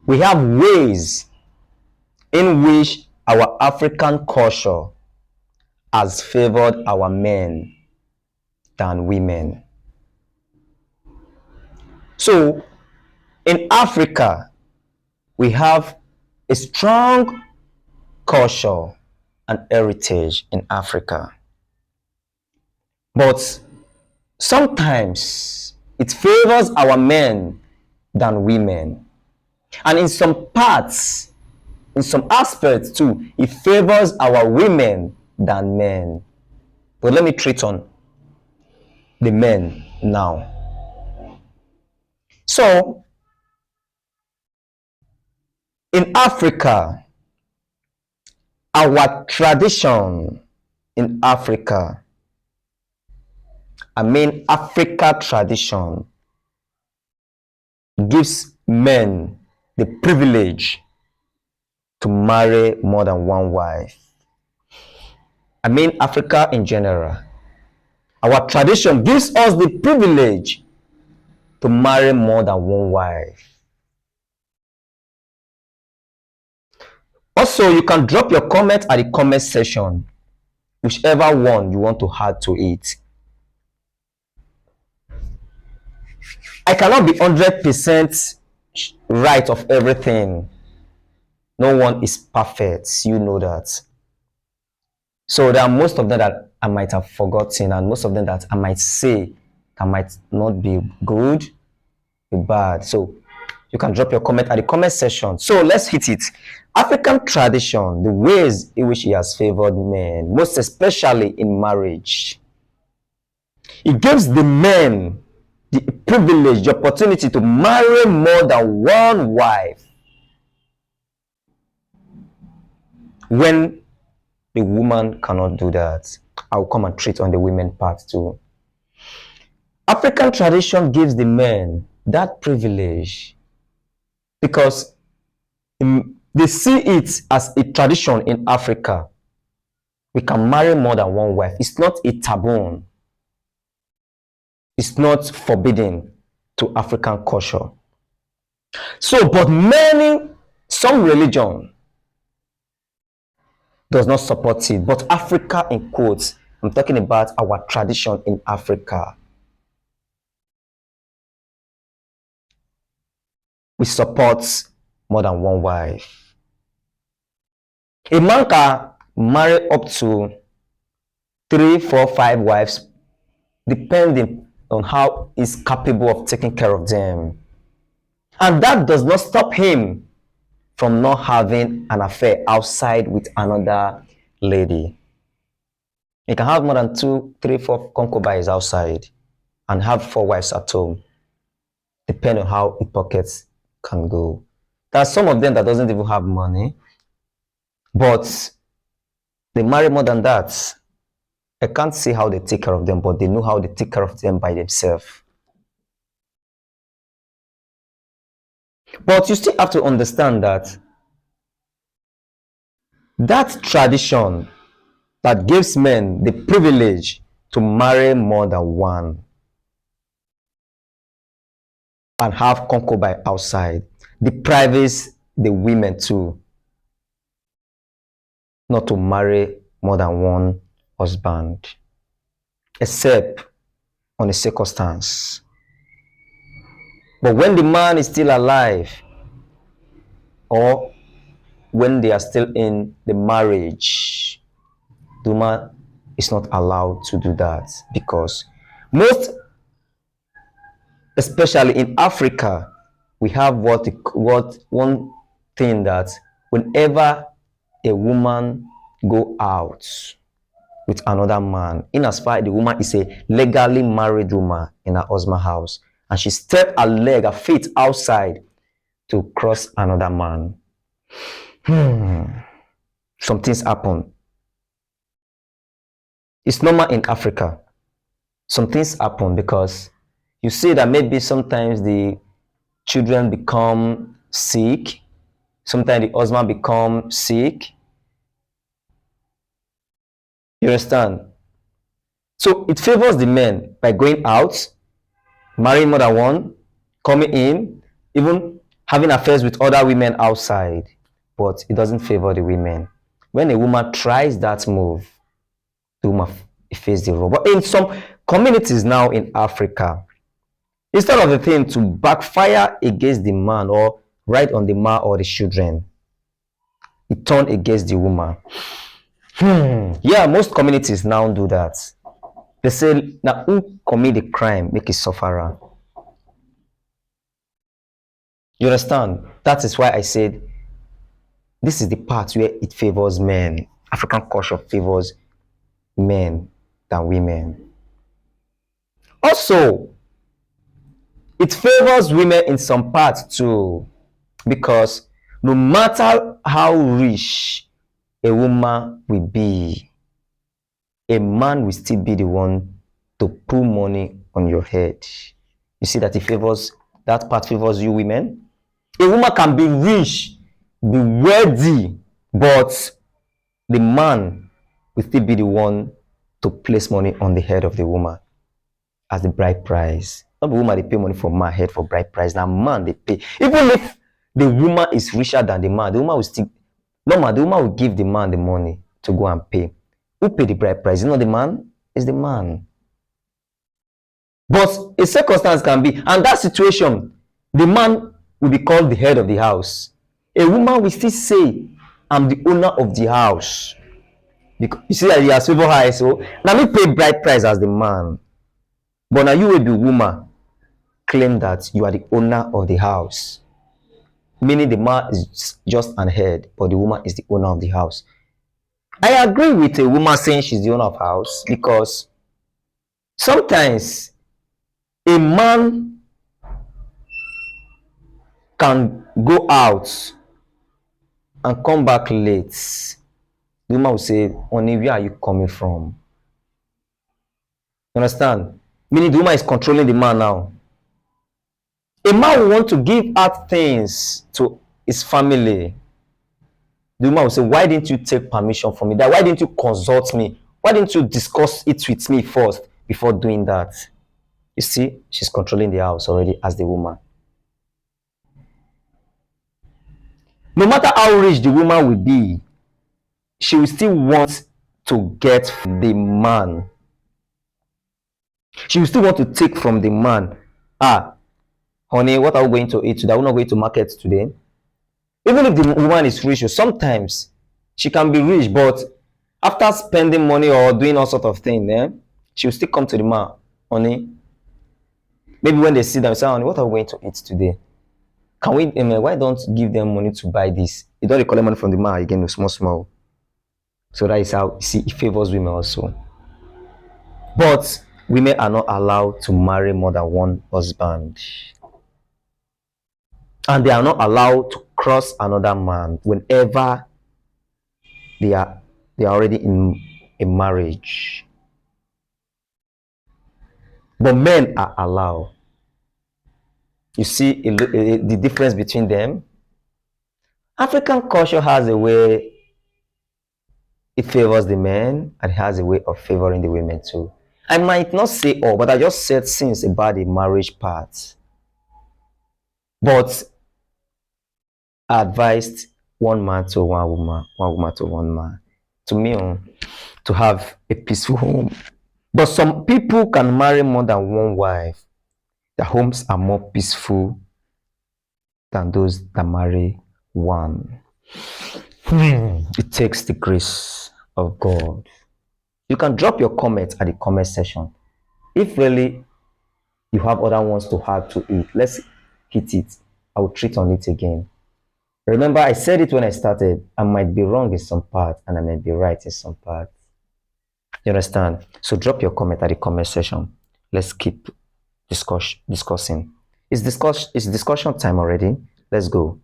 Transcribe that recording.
we have ways in which our African culture has favored our men than women. So in Africa, we have a strong culture and heritage in Africa. But sometimes it favors our men than women. And in some parts, in some aspects too, it favors our women than men. But let me treat on the men now. So, in Africa, our tradition in Africa, Africa tradition gives men the privilege to marry more than one wife. Africa in general. Our tradition gives us the privilege to marry more than one wife. Also, you can drop your comment at the comment section, whichever one you want to add to it. I cannot be 100% right of everything. No one is perfect, you know that. So there are most of them that I might have forgotten, and most of them that I might say that might not be good, be bad. So you can drop your comment at the comment section. So let's hit it. African tradition, the ways in which he has favored men, most especially in marriage. It gives the men the privilege, the opportunity to marry more than one wife. When the woman cannot do that, I'll come and treat on the women part too. African tradition gives the men that privilege because they see it as a tradition in Africa. We can marry more than one wife. It's not a taboo. It's not forbidden to African culture. So, but some religion does not support it. But Africa in quotes, I'm talking about our tradition in Africa. We support more than one wife. A man can marry up to 3, 4, 5 wives, depending on how he's capable of taking care of them. And that does not stop him from not having an affair outside with another lady. He can have more than 2, 3, 4 concubines outside and have 4 wives at home, depending on how his pockets can go. There are some of them that doesn't even have money, but they marry more than that. I can't see how they take care of them, but they know how they take care of them by themselves. But you still have to understand that tradition that gives men the privilege to marry more than one and have concubine outside deprives the women too not to marry more than one husband, except on a circumstance. But when the man is still alive, or when they are still in the marriage, the woman is not allowed to do that, because most, especially in Africa, we have one thing that whenever a woman go out with another man, in as far as the woman is a legally married woman in her husband's house, and she step her feet outside to cross another man, some things happen. It's normal in Africa. Some things happen because you see that maybe sometimes the children become sick, sometimes the husband become sick. You understand? So it favors the men by going out, marrying more than one, coming in, even having affairs with other women outside, but it doesn't favor the women. When a woman tries that move, the woman face the role. But in some communities now in Africa, instead of the thing to backfire against the man or right on the man or the children, it turned against the woman. Yeah, most communities now do that. They say, now who commit the crime, make it suffer. You understand? That is why I said this is the part where it favors men. African culture favors men than women. Also, it favors women in some parts too, because no matter how rich a woman will be, a man will still be the one to put money on your head. You see that it favors, that part favors you women. A woman can be rich, be wealthy, but the man will still be the one to place money on the head of the woman as the bride price. Not the woman they pay money for my head for bride price. Now man they pay. Even if the woman is richer than the man will still normal. The woman will give the man the money to go and pay. Who pay the bride price? It's not the man, it's the man. But a circumstance can be, and that situation, the man will be called the head of the house. A woman will still say, I'm the owner of the house. Because you see that he has favor high, so now me pay bride price as the man. But now you will be woman, claim that you are the owner of the house. Meaning the man is just an head, but the woman is the owner of the house. I agree with a woman saying she's the owner of house, because sometimes a man can go out and come back late. The woman will say, Honey, where are you coming from? You understand? Meaning the woman is controlling the man now. A man will want to give out things to his family. The woman will say, why didn't you take permission from me? Why didn't you consult me? Why didn't you discuss it with me first before doing that? You see, she's controlling the house already as the woman. No matter how rich the woman will be, she will still want to get the man. She will still want to take from the man. Honey, what are we going to eat today? We're not going to market today. Even if the woman is rich, sometimes she can be rich, but after spending money or doing all sort of things, she will still come to the man. Honey, maybe when they see them, say, honey, what are we going to eat today? Can we, why don't give them money to buy this? You don't collect money from the man again, small. So that is how, see, it favors women also. But women are not allowed to marry more than one husband. And they are not allowed to cross another man whenever they are already in a marriage. But men are allowed. You see the difference between them? African culture has a way it favors the men, and it has a way of favoring the women too. I might not say all, but I just said things about the marriage part. But I advised one man to one woman to one man. To me, to have a peaceful home. But some people can marry more than one wife. Their homes are more peaceful than those that marry one. It takes the grace of God. You can drop your comments at the comment section. If really you have other ones to add to it, let's hit it. I will treat on it again. Remember, I said it when I started. I might be wrong in some part and I might be right in some part. You understand? So drop your comment at the comment section. Let's keep discussing. It's discussion time already. Let's go.